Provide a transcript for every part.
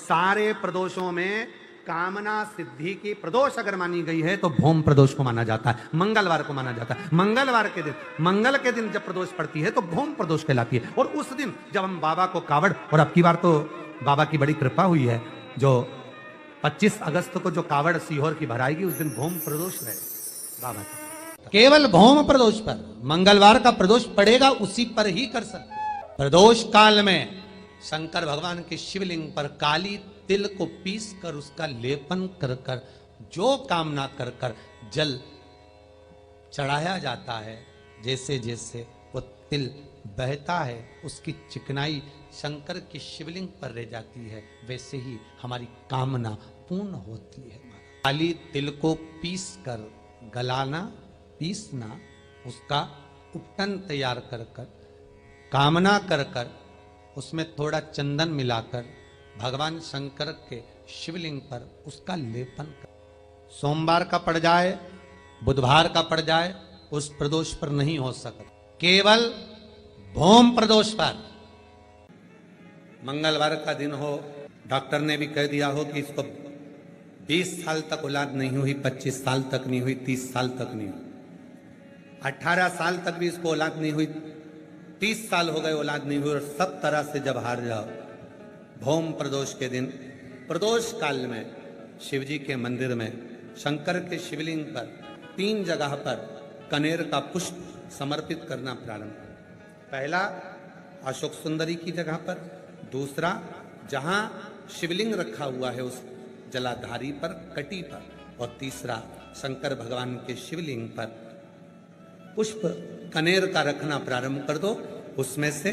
सारे प्रदोषों में कामना सिद्धि की प्रदोष अगर मानी गई है तो भौम प्रदोष को माना जाता है, मंगलवार को माना जाता है। मंगलवार के दिन, मंगल के दिन जब प्रदोष पड़ती है तो भौम प्रदोष कहलाती है। और उस दिन जब हम बाबा को कावड़, और अब की बार तो बाबा की बड़ी कृपा हुई है, जो 25 अगस्त को जो कावड़ सीहोर की भराएगी उस दिन भौम प्रदोष रहे बाबा का। केवल भौम प्रदोष पर, मंगलवार का प्रदोष पड़ेगा उसी पर ही कर सकते। प्रदोष काल में शंकर भगवान के शिवलिंग पर काली तिल को पीस कर उसका लेपन कर कर जो कामना कर कर जल चढ़ाया जाता है, जैसे जैसे वो तिल बहता है उसकी चिकनाई शंकर की शिवलिंग पर रह जाती है, वैसे ही हमारी कामना पूर्ण होती है। काली तिल को पीस कर गलाना, पीसना, उसका उपटन तैयार कर कर कामना कर कर उसमें थोड़ा चंदन मिलाकर भगवान शंकर के शिवलिंग पर उसका लेपन कर। सोमवार का पड़ जाए, बुधवार का पड़ जाए, उस प्रदोष पर नहीं हो सकता, केवल भौम प्रदोष पर। मंगलवार का दिन हो, डॉक्टर ने भी कह दिया हो कि इसको 20 साल तक औलाद नहीं हुई, 25 साल तक नहीं हुई, 30 साल तक नहीं हुई, 18 साल तक भी इसको औलाद नहीं हुई, 30 साल हो गए औलाद नहीं हुई, और सब तरह से जब हार जाओ, भौम प्रदोष के दिन, प्रदोष काल में शिव जी के मंदिर में शंकर के शिवलिंग पर 3 जगह पर कनेर का पुष्प समर्पित करना प्रारंभ करें। पहला अशोक सुंदरी की जगह पर, दूसरा जहां शिवलिंग रखा हुआ है उस जलाधारी पर, कटी पर, और तीसरा शंकर भगवान के शिवलिंग पर पुष्प कनेर का रखना प्रारंभ कर दो। उसमें से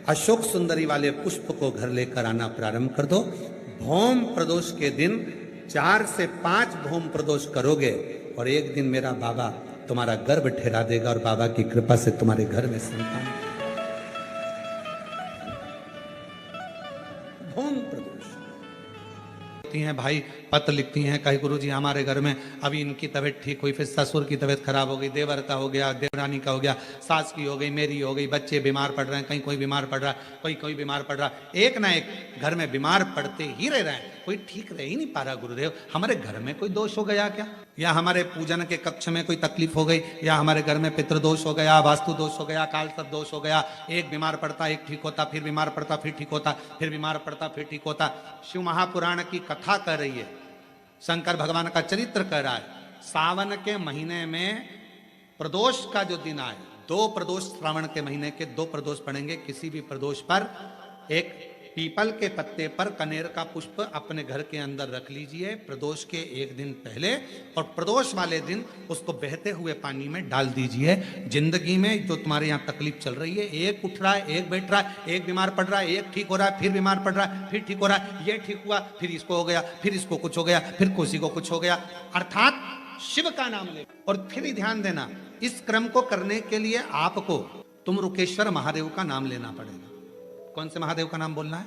अशोक सुंदरी वाले पुष्प को घर लेकर आना प्रारंभ कर दो। भौम प्रदोष के दिन 4 से 5 भौम प्रदोष करोगे और एक दिन मेरा बाबा तुम्हारा गर्भ ठहरा देगा और बाबा की कृपा से तुम्हारे घर में संतान। भौम प्रदोष लिखती हैं भाई, पत्र लिखती हैं, कहीं गुरुजी हमारे घर में अभी इनकी तबीयत ठीक हुई, फिर ससुर की तबीयत खराब हो गई, देवर का हो गया, देवरानी का हो गया, सास की हो गई, मेरी हो गई, बच्चे बीमार पड़ रहे हैं, कहीं कोई बीमार पड़ रहा है, कोई बीमार पड़ रहा है, एक ना एक घर में बीमार पड़ते ही रह रहे हैं, कोई ठीक रह ही नहीं पा रहा। गुरुदेव हमारे घर में कोई दोष हो गया क्या, या हमारे पूजन के कक्ष में कोई तकलीफ हो गई, या हमारे घर में पितृदोष हो गया, वास्तु दोष हो गया, काल सर्प दोष हो गया, एक बीमार पड़ता एक ठीक होता, फिर बीमार पड़ता फिर ठीक होता, फिर बीमार पड़ता फिर ठीक होता। शिव महापुराण की कथा कर रही है, शंकर भगवान का चरित्र कह रहा है। सावन के महीने में प्रदोष का जो दिन आए, 2 प्रदोष श्रावण के महीने के 2 प्रदोष पड़ेंगे, किसी भी प्रदोष पर एक पीपल के पत्ते पर कनेर का पुष्प अपने घर के अंदर रख लीजिए प्रदोष के एक दिन पहले, और प्रदोष वाले दिन उसको बहते हुए पानी में डाल दीजिए। जिंदगी में जो तुम्हारे यहाँ तकलीफ चल रही है, एक उठ रहा है, एक बैठ रहा है, एक बीमार पड़ रहा है, एक ठीक हो रहा है, फिर बीमार पड़ रहा है, फिर ठीक हो रहा है, ये ठीक हुआ, फिर इसको हो गया, फिर इसको कुछ हो गया, फिर किसी को कुछ हो गया, अर्थात शिव का नाम ले। और फिर ही ध्यान देना, इस क्रम को करने के लिए आपको तुम रुकेश्वर महादेव का नाम लेना पड़ेगा। कौन से महादेव का नाम बोलना है?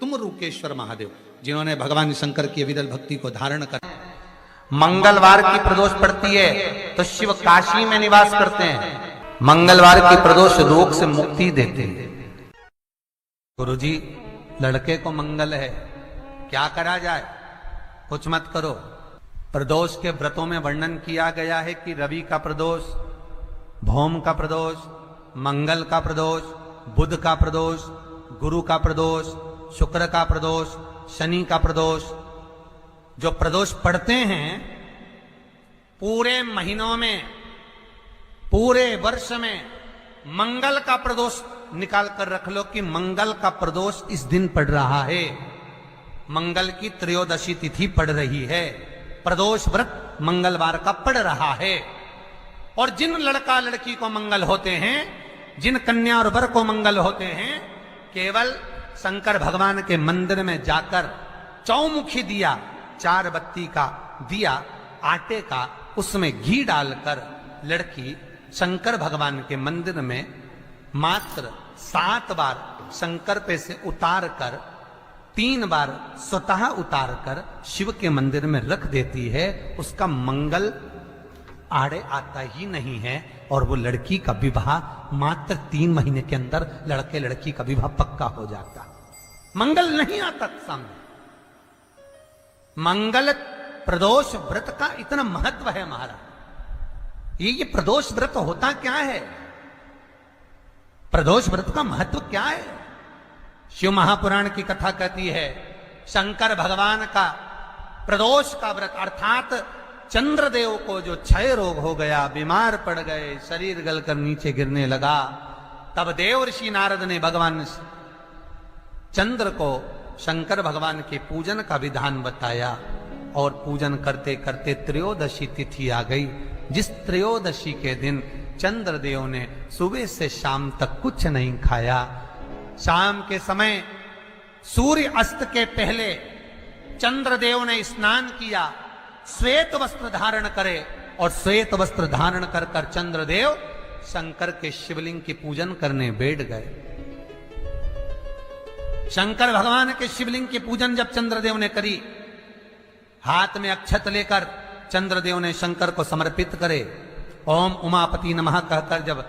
तुम रुकेश्वर महादेव, जिन्होंने भगवान शंकर की अविरल भक्ति को धारण कर। मंगलवार की प्रदोष पड़ती है तो शिव काशी में निवास करते हैं। मंगलवार की प्रदोष रोग से मुक्ति देते हैं। गुरुजी लड़के को मंगल है, क्या करा जाए? कुछ मत करो। प्रदोष के व्रतों में वर्णन किया गया है कि रवि का प्रदोष, भौम का प्रदोष, मंगल का प्रदोष, बुध का प्रदोष, गुरु का प्रदोष, शुक्र का प्रदोष, शनि का प्रदोष। जो प्रदोष पड़ते हैं पूरे महीनों में, पूरे वर्ष में, मंगल का प्रदोष निकाल कर रख लो कि मंगल का प्रदोष इस दिन पड़ रहा है, मंगल की त्रयोदशी तिथि पड़ रही है, प्रदोष व्रत मंगलवार का पड़ रहा है। और जिन लड़का लड़की को मंगल होते हैं, जिन कन्या और वर को मंगल होते हैं, केवल शंकर भगवान के मंदिर में जाकर चौमुखी दिया, 4 बत्ती का दिया आटे का, उसमें घी डालकर लड़की शंकर भगवान के मंदिर में मात्र 7 बार शंकर पे से उतार कर, 3 बार स्वतः उतार कर शिव के मंदिर में रख देती है। उसका मंगल आड़े आता ही नहीं है और वो लड़की का विवाह मात्र 3 महीने के अंदर लड़के लड़की का विवाह पक्का हो जाता। मंगल नहीं आता सामने, मंगल प्रदोष व्रत का इतना महत्व है महाराज। ये प्रदोष व्रत होता क्या है? प्रदोष व्रत का महत्व क्या है? शिव महापुराण की कथा कहती है शंकर भगवान का प्रदोष का व्रत, अर्थात चंद्रदेव को जो क्षय रोग हो गया, बीमार पड़ गए, शरीर गलकर नीचे गिरने लगा, तब देवर्षि नारद ने भगवान चंद्र को शंकर भगवान के पूजन का विधान बताया और पूजन करते करते त्रयोदशी तिथि आ गई। जिस त्रयोदशी के दिन चंद्रदेव ने सुबह से शाम तक कुछ नहीं खाया। शाम के समय सूर्य अस्त के पहले चंद्रदेव ने स्नान किया, श्वेत वस्त्र धारण करे और श्वेत वस्त्र धारण कर कर चंद्रदेव शंकर के शिवलिंग की पूजन करने बैठ गए। शंकर भगवान के शिवलिंग की पूजन जब चंद्रदेव ने करी, हाथ में अक्षत लेकर चंद्रदेव ने शंकर को समर्पित करे। ओम उमापति नमः कहकर जब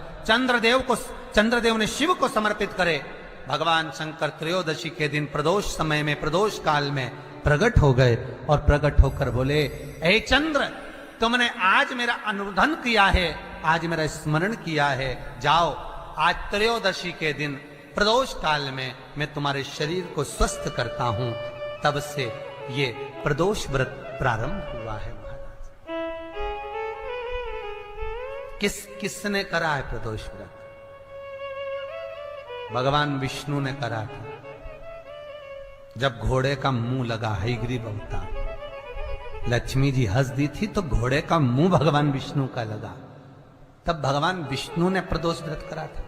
चंद्रदेव ने शिव को समर्पित करे, भगवान शंकर त्रयोदशी के दिन प्रदोष समय में, प्रदोष काल में प्रकट हो गए और प्रकट होकर बोले, हे चंद्र, तुमने आज मेरा अनुरोधन किया है, आज मेरा स्मरण किया है, जाओ आज त्रयोदशी के दिन प्रदोष काल में मैं तुम्हारे शरीर को स्वस्थ करता हूं। तब से ये प्रदोष व्रत प्रारंभ हुआ है महाराज। किसने करा है प्रदोष व्रत? भगवान विष्णु ने करा था। जब घोड़े का मुंह लगा हयग्रीव अवतार, लक्ष्मी जी हंस दी थी तो घोड़े का मुंह भगवान विष्णु का लगा, तब भगवान विष्णु ने प्रदोष व्रत करा था।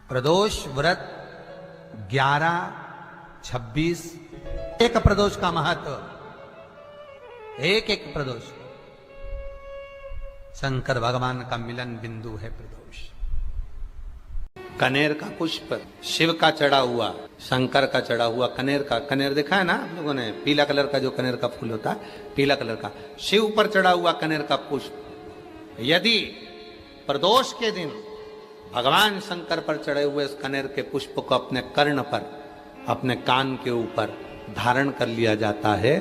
प्रदोष व्रत 11, 26 एक प्रदोष का महत्व, एक एक प्रदोष शंकर भगवान का मिलन बिंदु है प्रदोष। कनेर का पुष्प शिव का चढ़ा हुआ, शंकर का चढ़ा हुआ कनेर का, कनेर देखा है ना आप लोगों ने, पीला कलर का जो कनेर का फूल होता है, पीला कलर का, शिव पर चढ़ा हुआ कनेर का पुष्प। यदि प्रदोष के दिन भगवान शंकर पर चढ़े हुए उस कनेर के पुष्प को अपने कर्ण पर, अपने कान के ऊपर धारण कर लिया जाता है,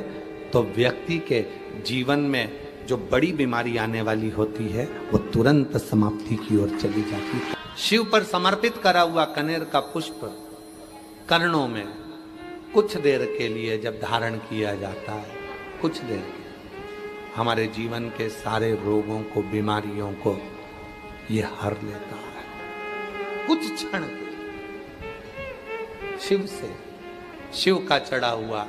तो व्यक्ति के जीवन में जो बड़ी बीमारी आने वाली होती है वो तुरंत समाप्ति की ओर चली जाती है। शिव पर समर्पित करा हुआ कनेर का पुष्प कर्णों में कुछ देर के लिए जब धारण किया जाता है, कुछ देर हमारे जीवन के सारे रोगों को, बीमारियों को ये हर लेता है। कुछ क्षण शिव का चढ़ा हुआ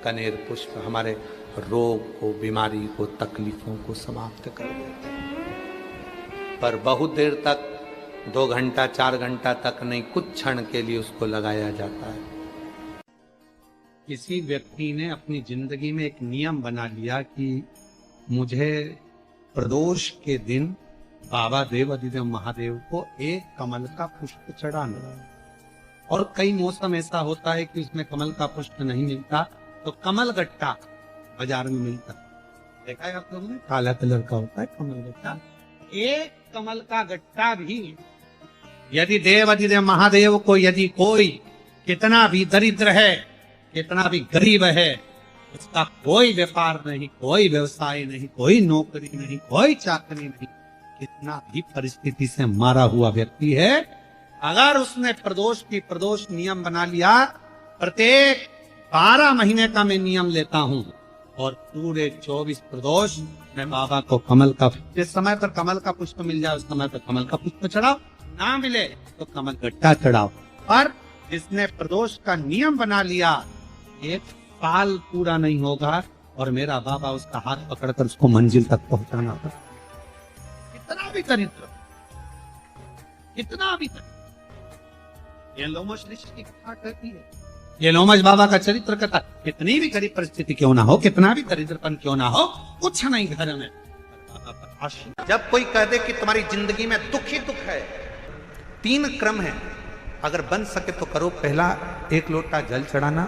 कनेर पुष्प हमारे रोग को, बीमारी को, तकलीफों को समाप्त कर देते हैं। पर बहुत देर तक, 2 घंटा 4 घंटा तक नहीं, कुछ क्षण के लिए उसको लगाया जाता है। किसी व्यक्ति ने अपनी जिंदगी में एक नियम बना लिया कि मुझे प्रदोष के दिन बाबा देवाधिदेव महादेव को एक कमल का पुष्प चढ़ाना है। और कई मौसम ऐसा होता है कि उसमें कमल का पुष्प नहीं मिलता, तो कमल गट्टा बाजार में मिलता, देखा है आप लोगों ने, काला कलर का होता है कमल गट्टा। एक कमल का गट्टा भी यदि देवाधिदेव महादेव को, यदि कोई कितना भी दरिद्र है, कितना भी गरीब है, उसका कोई व्यापार नहीं, कोई व्यवसाय नहीं, कोई नौकरी नहीं, कोई चाकरी नहीं, कितना भी परिस्थिति से मारा हुआ व्यक्ति है, अगर उसने प्रदोष नियम बना लिया, प्रत्येक 12 महीने का मैं नियम लेता हूं और पूरे 24 प्रदोष मैं बाबा को कमल का, जिस समय पर कमल का पुष्प मिल जाए उस समय पर कमल का पुष्प चढ़ाओ, ना मिले तो कमल गट्टा चढ़ाओ। पर जिसने प्रदोष का नियम बना लिया, 1 साल पूरा नहीं होगा और मेरा बाबा उसका हाथ पकड़कर उसको मंजिल तक पहुंचाना होगा। कितना भी दरिद्र, कितना भी दरिद्र, ये लोमश ऋषि की कथा कहती है, ये लोमश बाबा का चरित्र कथा, कितनी भी गरीब परिस्थिति क्यों ना हो, कितना भी दरिद्रपन क्यों ना हो, कुछ नहीं घर में। जब कोई कह दे कि तुम्हारी जिंदगी में दुख ही दुख है, 3 क्रम है, अगर बन सके तो करो। पहला 1 लोटा जल चढ़ाना।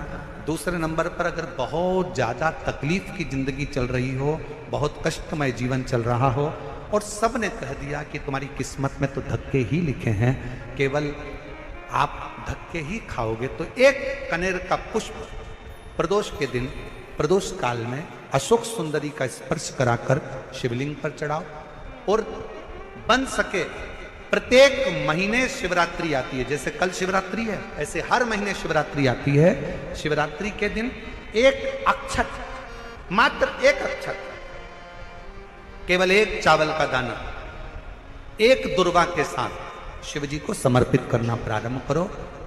दूसरे नंबर पर अगर बहुत ज्यादा तकलीफ की जिंदगी चल रही हो, बहुत कष्टमय जीवन चल रहा हो और सब ने कह दिया कि तुम्हारी किस्मत में तो धक्के ही लिखे हैं, केवल आप धक्के ही खाओगे, तो 1 कनेर का पुष्प प्रदोष के दिन प्रदोष काल में अशोक सुंदरी का स्पर्श कराकर शिवलिंग पर चढ़ाओ। और बन सके प्रत्येक महीने शिवरात्रि आती है, जैसे कल शिवरात्रि है ऐसे हर महीने शिवरात्रि आती है। शिवरात्रि के दिन एक अक्षत, मात्र एक अक्षत, केवल एक चावल का दाना, एक दुर्वा के साथ शिव जी को समर्पित करना प्रारंभ करो।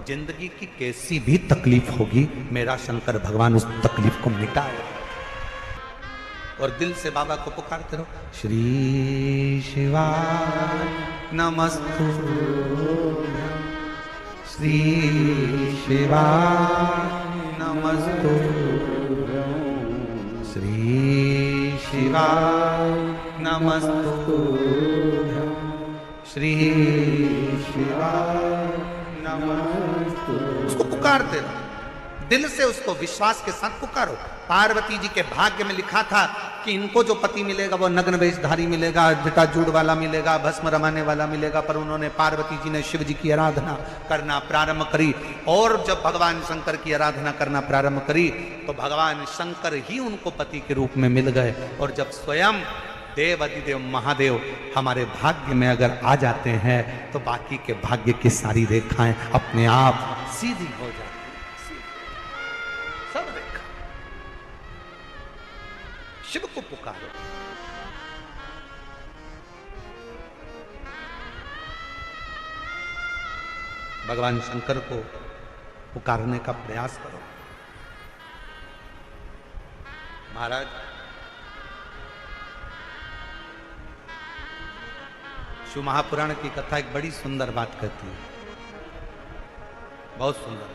जिंदगी की कैसी भी तकलीफ होगी, मेरा शंकर भगवान उस तकलीफ को मिटाएगा। और दिल से बाबा को पुकारते रहो, श्री शिवाय नमस्तु, श्री शिवाय नमस्तु, श्री शिवाय नमस्तु, श्री शिवाय नमस्तु। उसको पुकारते रहो, दिल से उसको विश्वास के साथ पुकारो। पार्वती जी के भाग्य में लिखा था कि इनको जो पति मिलेगा वो नग्न वेशधारी मिलेगा, जटाजूड़ वाला मिलेगा, भस्म रमाने वाला मिलेगा। पर उन्होंने, पार्वती जी ने शिव जी की आराधना करना प्रारंभ करी। और जब भगवान शंकर की आराधना करना प्रारंभ करी तो भगवान शंकर ही उनको पति के रूप में मिल गए। और जब स्वयं देव अधिदेव महादेव हमारे भाग्य में अगर आ जाते हैं तो बाकी के भाग्य की सारी रेखाएं अपने आप सीधी हो जाती हैं। सब रेखा शिव को पुकारो। भगवान शंकर को पुकारने का प्रयास करो। महाराज, शिव महापुराण की कथा एक बड़ी सुंदर बात कहती है, बहुत सुंदर।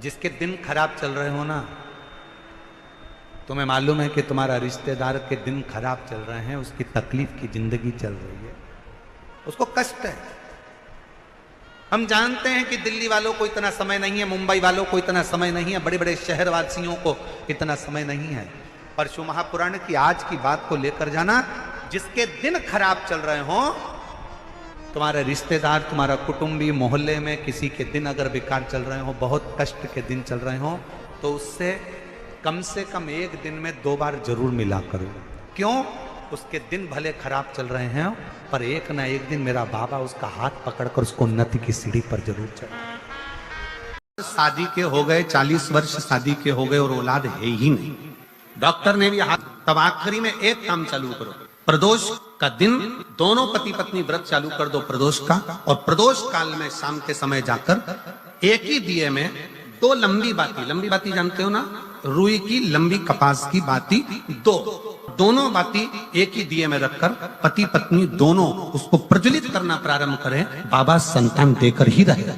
जिसके दिन खराब चल रहे हो ना, तुम्हें मालूम है कि तुम्हारा रिश्तेदार के दिन खराब चल रहे हैं, उसकी तकलीफ की जिंदगी चल रही है, उसको कष्ट है। हम जानते हैं कि दिल्ली वालों को इतना समय नहीं है, मुंबई वालों को इतना समय नहीं है, बड़े बड़े शहरवासियों को इतना समय नहीं है। पर शिव महापुराण की आज की बात को लेकर जाना, जिसके दिन खराब चल रहे हो, तुम्हारे रिश्तेदार, तुम्हारा कुटुंबी, मोहल्ले में किसी के दिन अगर बेकार चल रहे हो, बहुत कष्ट के दिन चल रहे हो, तो उससे कम से कम एक दिन में 2 बार जरूर मिला करो। क्यों? उसके दिन भले खराब चल रहे हैं, पर एक ना एक दिन मेरा बाबा उसका हाथ पकड़कर उसको उन्नति की सीढ़ी पर जरूर चढ़े। शादी के हो गए 40 वर्ष, शादी के हो गए और औलाद है ही नहीं, डॉक्टर ने भी हाथ, तब आखिरी में एक काम चालू करो। प्रदोष का दिन दोनों पति पत्नी व्रत चालू कर दो प्रदोष का, और प्रदोष काल में शाम के समय जाकर एक ही दिए में 2 लंबी बाती जानते हो ना, रुई की लंबी कपास की बाती, दोनों बाती एक ही दिए में रखकर पति पत्नी दोनों उसको प्रज्वलित करना प्रारंभ करें। बाबा संतान देकर ही रहेगा,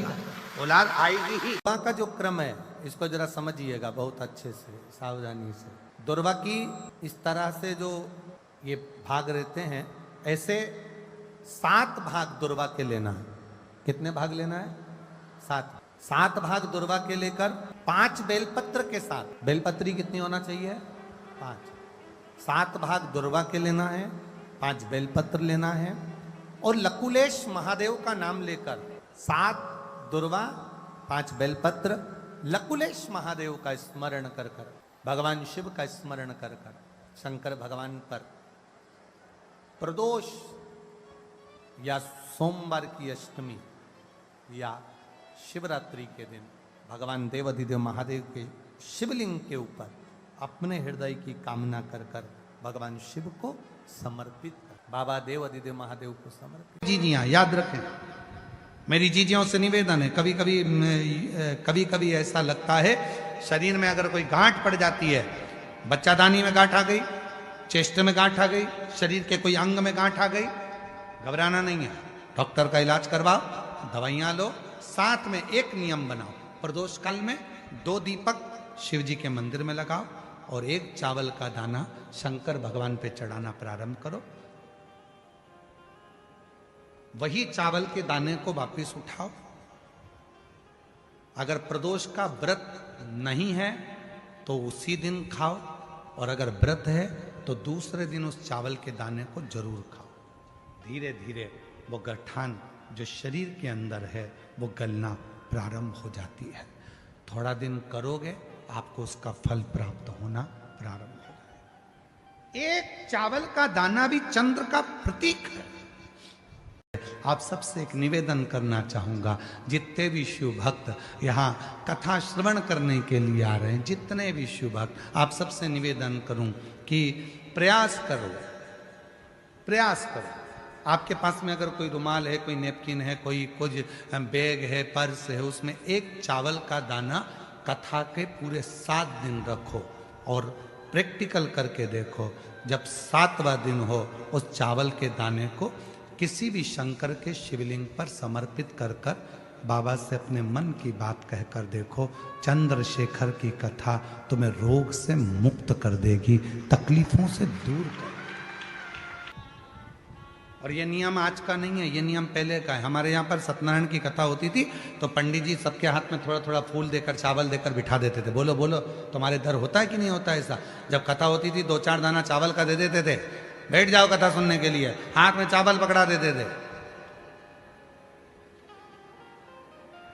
औलाद आएगी ही। का जो क्रम है इसको जरा समझिएगा बहुत अच्छे से, सावधानी से। दुर्वा की इस तरह से जो ये भाग रहते हैं, ऐसे 7 भाग दुर्वा के लेना है। कितने भाग लेना है? 7 भाग दुर्वा के लेकर 5 बेलपत्र के साथ, बेलपत्री कितनी होना चाहिए? 5। 7 भाग दुर्वा के लेना है, 5 बेलपत्र लेना है, और लकुलेश महादेव का नाम लेकर 7 दुर्वा 5 बेलपत्र, लकुलेश महादेव का स्मरण कर कर, भगवान शिव का स्मरण कर कर, शंकर भगवान पर प्रदोष या सोमवार की अष्टमी या शिवरात्रि के दिन भगवान देवाधिदेव महादेव के शिवलिंग के ऊपर अपने हृदय की कामना कर कर भगवान शिव को समर्पित कर, बाबा देवाधिदेव महादेव को समर्पित। जीजियां याद रखें, मेरी जीजियों से निवेदन है, कभी कभी ऐसा लगता है शरीर में अगर कोई गांठ पड़ जाती है, बच्चादानी में गांठ आ गई, चेस्ट में गांठ आ गई, शरीर के कोई अंग में गांठ आ गई, घबराना नहीं है, डॉक्टर का इलाज करवाओ, दवाइयां लो, साथ में एक नियम बनाओ, प्रदोष काल में 2 दीपक शिव जी के मंदिर में लगाओ और 1 चावल का दाना शंकर भगवान पे चढ़ाना प्रारंभ करो। वही चावल के दाने को वापिस उठाओ। अगर प्रदोष का व्रत नहीं है तो उसी दिन खाओ, और अगर व्रत है तो दूसरे दिन उस चावल के दाने को जरूर खाओ। धीरे धीरे वो गठान जो शरीर के अंदर है वो गलना प्रारंभ हो जाती है। थोड़ा दिन करोगे आपको उसका फल प्राप्त होना प्रारंभ हो जाएगा। एक चावल का दाना भी चंद्र का प्रतीक है। आप सबसे एक निवेदन करना चाहूंगा, जितने भी शिव भक्त यहाँ कथा श्रवण करने के लिए आ रहे हैं, जितने भी शिव भक्त, आप सबसे निवेदन करूं कि प्रयास करो। आपके पास में अगर कोई रुमाल है, कोई नेपकिन है, कोई कुछ बैग है, पर्स है, उसमें एक चावल का दाना कथा के पूरे 7 दिन रखो और प्रैक्टिकल करके देखो। जब 7वां दिन हो उस चावल के दाने को किसी भी शंकर के शिवलिंग पर समर्पित कर कर बाबा से अपने मन की बात कहकर देखो। चंद्रशेखर की कथा तुम्हें रोग से मुक्त कर देगी, तकलीफों से दूर कर। और ये नियम आज का नहीं है, ये नियम पहले का है। हमारे यहाँ पर सत्यनारायण की कथा होती थी तो पंडित जी सबके हाथ में थोड़ा थोड़ा फूल देकर, चावल देकर बिठा देते थे। बोलो बोलो, तुम्हारे दर होता है कि नहीं होता ऐसा? जब कथा होती थी 2-4 दाना चावल का दे देते थे, बैठ जाओ कथा सुनने के लिए, हाथ में चावल पकड़ा देते थे,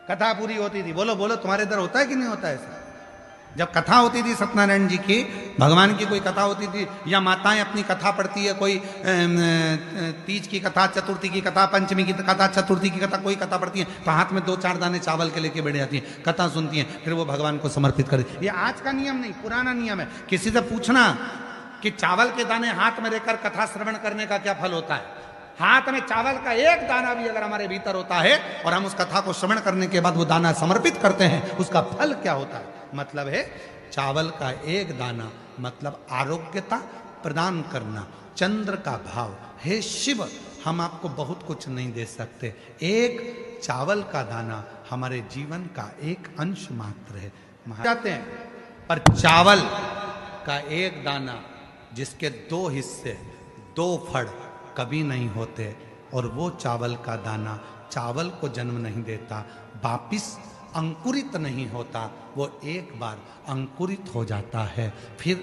कथा पूरी होती थी। बोलो बोलो, तुम्हारे इधर होता है कि नहीं होता ऐसा? जब कथा होती थी सत्यनारायण जी की, भगवान की कोई कथा होती थी, या माताएं अपनी कथा पढ़ती है, कोई तीज की कथा, चतुर्थी की कथा, पंचमी की कथा, चतुर्थी की कथा, कोई कथा पढ़ती है तो हाथ में 2-4 दाने चावल के लेके बैठ जाती है, कथा सुनती हैं, फिर वो भगवान को समर्पित कर। ये आज का नियम नहीं, पुराना नियम है। किसी से पूछना कि चावल के दाने हाथ में लेकर कथा श्रवण करने का क्या फल होता है? हाथ में चावल का एक दाना भी अगर हमारे भीतर होता है और हम उस कथा को श्रवण करने के बाद वो दाना समर्पित करते हैं, उसका फल क्या होता है? मतलब है चावल का एक दाना मतलब आरोग्यता प्रदान करना, चंद्र का भाव। हे शिव, हम आपको बहुत कुछ नहीं दे सकते, एक चावल का दाना हमारे जीवन का एक अंश मात्र है। जाते हैं पर चावल का एक दाना जिसके 2 हिस्से, 2 फड़ कभी नहीं होते, और वो चावल का दाना चावल को जन्म नहीं देता, वापिस अंकुरित नहीं होता। वो एक बार अंकुरित हो जाता है, फिर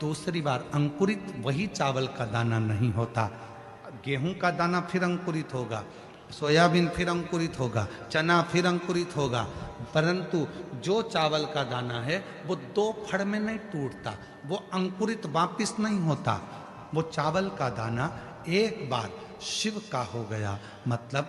दूसरी बार अंकुरित वही चावल का दाना नहीं होता। गेहूं का दाना फिर अंकुरित होगा, सोयाबीन फिर अंकुरित होगा, चना फिर अंकुरित होगा, परंतु जो चावल का दाना है वो 2 फड़ में नहीं टूटता, वो अंकुरित वापिस नहीं होता। वो चावल का दाना एक बार शिव का हो गया, मतलब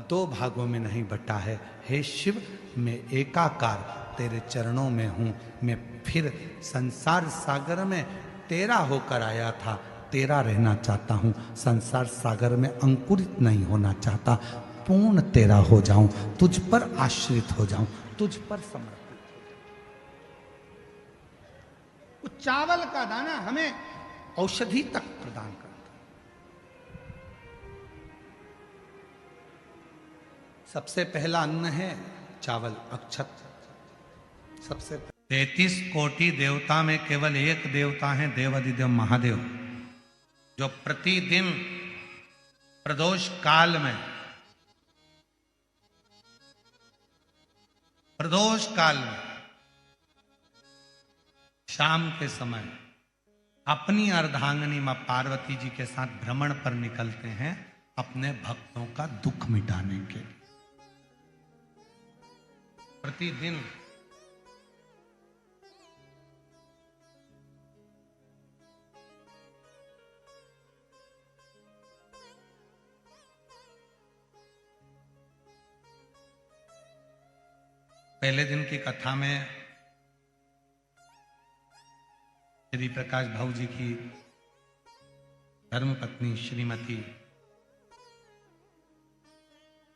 2 भागों में नहीं बटा है। हे शिव, मैं एकाकार तेरे चरणों में हूँ, मैं फिर संसार सागर में तेरा होकर आया था, तेरा रहना चाहता हूँ, संसार सागर में अंकुरित नहीं होना चाहता, पूर्ण तेरा हो जाऊं, तुझ पर आश्रित हो जाऊं, तुझ पर समर्पित हो जाऊं। वो चावल का दाना हमें औषधि तक प्रदान करता है। सबसे पहला अन्न है चावल, अक्षत। सबसे 33 कोटि देवता में केवल एक देवता है, देवाधिदेव महादेव, जो प्रतिदिन प्रदोष काल में, शाम के समय अपनी अर्धांगिनी मां पार्वती जी के साथ भ्रमण पर निकलते हैं अपने भक्तों का दुख मिटाने के लिए। प्रतिदिन पहले दिन की कथा में श्री प्रकाश भाऊ जी की धर्मपत्नी श्रीमती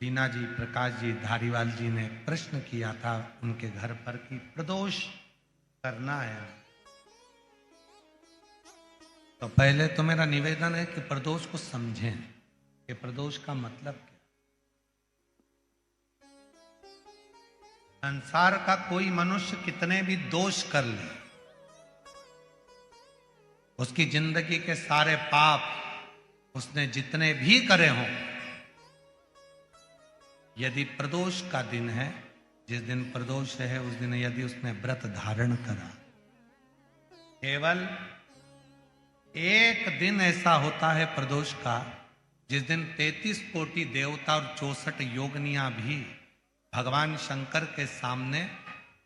रीना जी, प्रकाश जी, धारीवाल जी ने प्रश्न किया था उनके घर पर कि प्रदोष करना है, तो पहले तो मेरा निवेदन है कि प्रदोष को समझें कि प्रदोष का मतलब क्या। संसार का कोई मनुष्य कितने भी दोष कर ले, उसकी जिंदगी के सारे पाप उसने जितने भी करे हों, यदि प्रदोष का दिन है, जिस दिन प्रदोष है उस दिन यदि उसने व्रत धारण करा, केवल एक दिन ऐसा होता है प्रदोष का जिस दिन 33 कोटि देवता और 64 योगनियां भी भगवान शंकर के सामने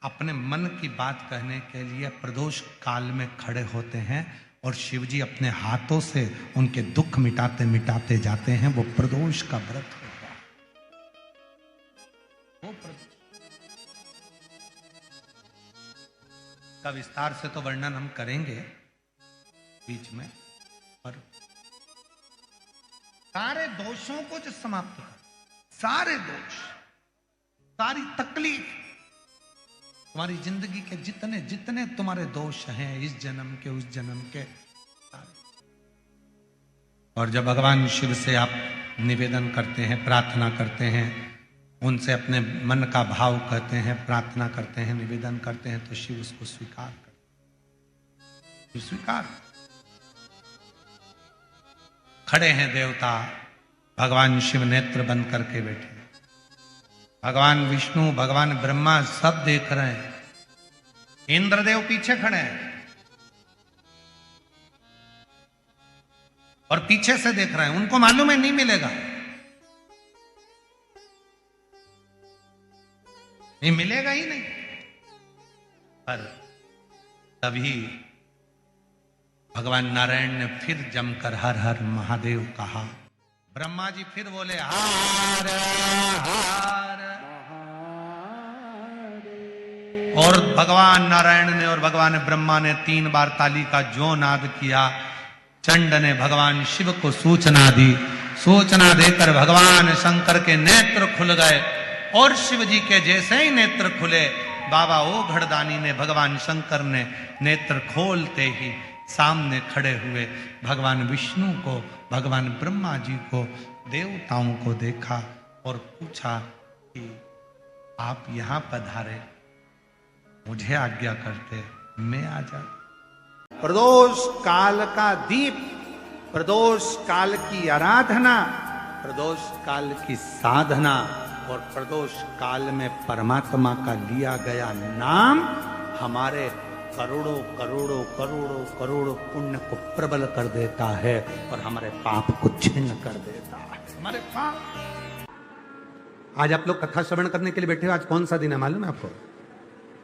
अपने मन की बात कहने के लिए प्रदोष काल में खड़े होते हैं और शिव जी अपने हाथों से उनके दुख मिटाते मिटाते जाते हैं। वो प्रदोष का व्रत होता है। वो का विस्तार से तो वर्णन हम करेंगे बीच में, पर सारे दोषों को जो समाप्त कर, सारे दोष, सारी तकलीफ, तुम्हारी जिंदगी के जितने जितने तुम्हारे दोष हैं इस जन्म के उस जन्म के, और जब भगवान शिव से आप निवेदन करते हैं, प्रार्थना करते हैं, उनसे अपने मन का भाव कहते हैं, प्रार्थना करते हैं, निवेदन करते हैं, तो शिव उसको स्वीकार करते, स्वीकार। खड़े हैं देवता, भगवान शिव नेत्र बंद करके बैठे, भगवान विष्णु, भगवान ब्रह्मा सब देख रहे हैं, इंद्रदेव पीछे खड़े हैं और पीछे से देख रहे हैं। उनको मालूम है नहीं मिलेगा, ये मिलेगा ही नहीं। पर तभी भगवान नारायण ने फिर जमकर हर हर महादेव कहा। ब्रह्मा जी फिर बोले हार हार, और भगवान नारायण ने और भगवान ब्रह्मा ने 3 बार ताली का जो नाद किया। चंड ने भगवान शिव को सूचना दी, सूचना देकर भगवान शंकर के नेत्र खुल गए, और शिव जी के जैसे ही नेत्र खुले, बाबा ओ घड़दानी ने, भगवान शंकर ने नेत्र खोलते ही सामने खड़े हुए भगवान विष्णु को, भगवान ब्रह्मा जी को, देवताओं को देखा और पूछा कि आप यहां पधारे, मुझे आज्ञा करते मैं आ जाता। प्रदोष काल का दीप, प्रदोष काल की आराधना, प्रदोष काल की साधना और प्रदोष काल में परमात्मा का लिया गया नाम हमारे करोड़ों करोड़ों करोड़ों करोड़ों पुण्य को प्रबल कर देता है और हमारे पाप को छिन्न कर देता है। हमारे पाप। आज आप लोग कथा श्रवण करने के लिए बैठे हो। आज कौन सा दिन है मालूम है आपको?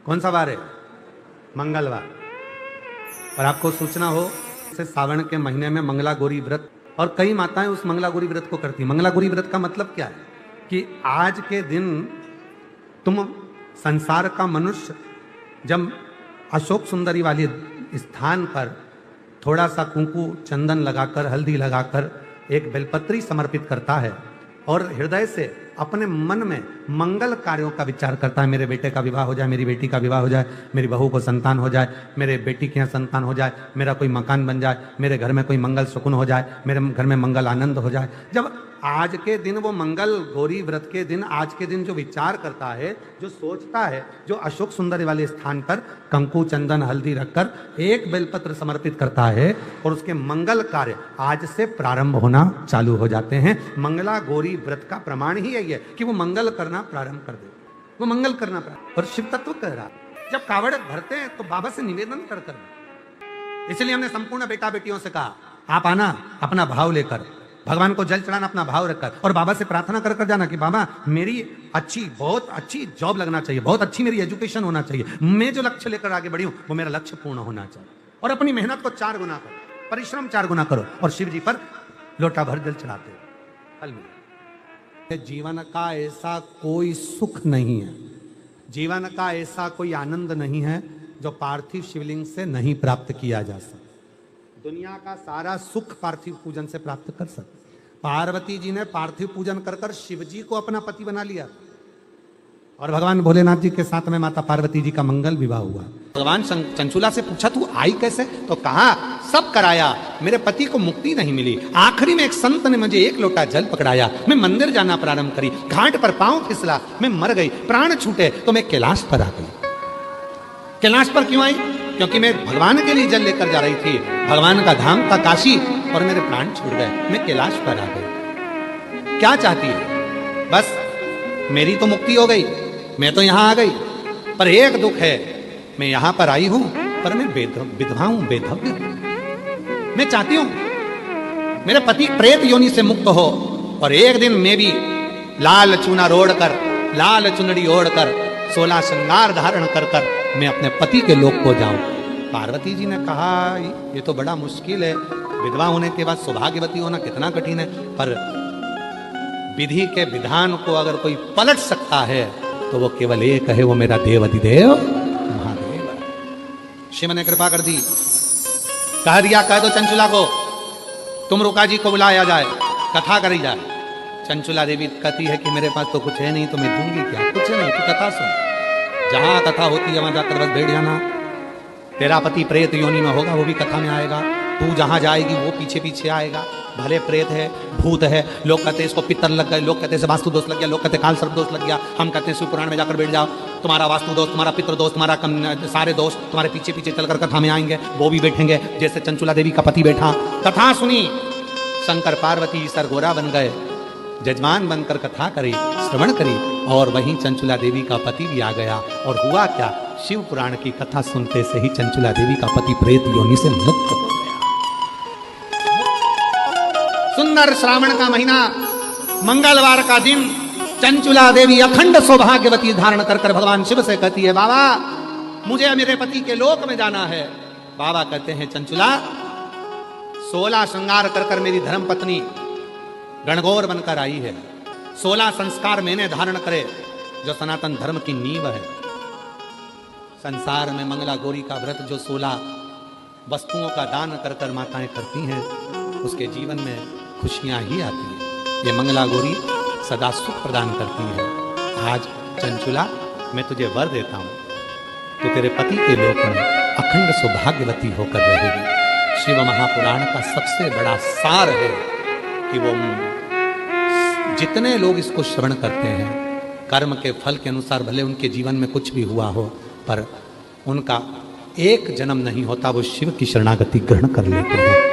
कौन सा वार है? मंगलवार। और आपको सूचना हो से सावन के महीने में मंगला गौरी व्रत, और कई माताएं उस मंगला गौरी व्रत को करती। मंगला गौरी व्रत का मतलब क्या है कि आज के दिन तुम संसार का मनुष्य जब अशोक सुंदरी वाले स्थान पर थोड़ा सा कुंकू चंदन लगाकर, हल्दी लगाकर एक बेलपत्री समर्पित करता है और हृदय से अपने मन में मंगल कार्यों का विचार करता है। मेरे बेटे का विवाह हो जाए, मेरी बेटी का विवाह हो जाए, मेरी बहू को संतान हो जाए, मेरे बेटी के यहाँ संतान हो जाए, मेरा कोई मकान बन जाए, मेरे घर में कोई मंगल सुकुन हो जाए, मेरे घर में मंगल आनंद हो जाए। जब आज के दिन वो मंगल गौरी व्रत के दिन, आज के दिन जो विचार करता है, जो सोचता है, जो अशोक सुंदरी वाले स्थान पर कंकु चंदन हल्दी रखकर एक बेलपत्र समर्पित करता है और उसके मंगल कार्य आज से प्रारंभ होना चालू हो जाते हैं। मंगला गौरी व्रत का प्रमाण ही यही है कि वो मंगल करना प्रारंभ कर दे, वो मंगल करना प्रारंभ। और शिव तत्व कह रहा है जब कावड़ भरते हैं तो बाबा से निवेदन कर, इसलिए हमने संपूर्ण बेटा बेटियों से कहा आप आना अपना भाव लेकर, भगवान को जल चढ़ाना अपना भाव रखकर, और बाबा से प्रार्थना कर कर जाना कि बाबा मेरी अच्छी, बहुत अच्छी जॉब लगना चाहिए, बहुत अच्छी मेरी एजुकेशन होना चाहिए, मैं जो लक्ष्य लेकर आगे बढ़ी हूं वो मेरा लक्ष्य पूर्ण होना चाहिए। और अपनी मेहनत को 4 गुना करो, परिश्रम 4 गुना करो, और शिव जी पर लोटा भर जल चढ़ाते फल मिले। जीवन का ऐसा कोई सुख नहीं है, जीवन का ऐसा कोई आनंद नहीं है जो पार्थिव शिवलिंग से नहीं प्राप्त किया जा सकता। दुनिया का सारा सुख पार्थिव पूजन से प्राप्त कर सकते। पार्वती जी ने पार्थिव पूजन कर कर शिव जी को अपना पति बना लिया, और भगवान भोलेनाथ जी के साथ में माता पार्वती जी का मंगल विवाह हुआ। भगवान चंचुला से पूछा तू आई कैसे? तो कहा सब कराया, मेरे पति को मुक्ति नहीं मिली, आखिरी में एक संत ने मुझे 1 लोटा जल पकड़ाया, मैं मंदिर जाना प्रारंभ करी, घाट पर पांव फिसला, मैं मर गई, प्राण छूटे तो मैं कैलाश पर आ गई। कैलाश पर क्यों आई? क्योंकि मैं भगवान के लिए जल लेकर जा रही थी, भगवान का धाम था काशी, और मेरे प्राण छूट गए, मैं कैलाश पर आ गई। क्या चाहती है? बस मेरी तो मुक्ति हो गई, मैं तो यहां आ गई, पर एक दुख है, मैं यहां पर आई हूं पर मैं विधवा हूं, बेधव्य। मैं चाहती हूं मेरे पति प्रेत योनि से मुक्त हो, और एक दिन मैं भी लाल चूना ओढ़कर, लाल चुनड़ी ओढ़कर 16 श्रृंगार धारण कर कर मैं अपने पति के लोक को जाऊं। पार्वती जी ने कहा ये तो बड़ा मुश्किल है, विधवा होने के बाद सौभाग्यवती होना कितना कठिन है, पर विधि के विधान को अगर कोई पलट सकता है तो वो केवल एक है, वो मेरा देव अधिदेव महादेव। शिव ने कृपा कर दी, कह दिया कह दो चंचुला को तुम रुका जी को बुलाया जाए, कथा करी जाए। चंचुला देवी कहती है कि मेरे पास तो कुछ है नहीं, तो मैं दूंगी क्या, कुछ नहीं, तू कथा सुन, जहां कथा होती है वहां जाकर बस बैठ जाना। तेरा पति प्रेत योनि में होगा, वो भी कथा में आएगा, तू जहां जाएगी वो पीछे पीछे आएगा। भले प्रेत है, भूत है, लोग कहते हैं इसको पितर लग गए, लोग कहते हैं वास्तु दोष लग गया, लोग कहते हैं काल सर्प दोष लग गया, हम कहते हैं शिव पुराण में जाकर बैठ जाओ, तुम्हारा वास्तु दोष, तुम्हारा पितृ दोष, तुम्हारा सारे दोष तुम्हारे पीछे पीछे चलकर कथा में आएंगे। वो भी बैठेंगे जैसे चंचुला देवी का पति बैठा, कथा सुनी, शंकर पार्वती सरगोरा बन गए, जजमान बनकर कथा करी, श्रवण करी, और वहीं चंचुला देवी का पति भी आ गया। और हुआ क्या, शिव पुराण की कथा सुनते से ही चंचुला देवी का पति प्रेत योनि से मुक्त हो गया। सुंदर श्रावण का महीना, मंगलवार का दिन, चंचुला देवी अखंड सौभाग्यवती धारण कर कर भगवान शिव से कहती है, बाबा मुझे मेरे पति के लोक में जाना है। बाबा कहते हैं, चंचुला 16 श्रृंगार कर कर मेरी धर्म पत्नी गणगौर बनकर आई है, 16 संस्कार मैंने धारण करे, जो सनातन धर्म की नींव है। संसार में मंगला गौरी का व्रत जो 16 वस्तुओं का दान कर कर माताएं करती हैं, उसके जीवन में खुशियां ही आती हैं। ये मंगला गौरी सदा सुख प्रदान करती है। आज चंचुला मैं तुझे वर देता हूं, तो तेरे पति के लोक में अखंड सौभाग्यवती होकर रहेगी। शिव महापुराण का सबसे बड़ा सार है कि वो जितने लोग इसको श्रवण करते हैं, कर्म के फल के अनुसार भले उनके जीवन में कुछ भी हुआ हो, पर उनका एक जन्म नहीं होता, वो शिव की शरणागति ग्रहण कर लेते हैं।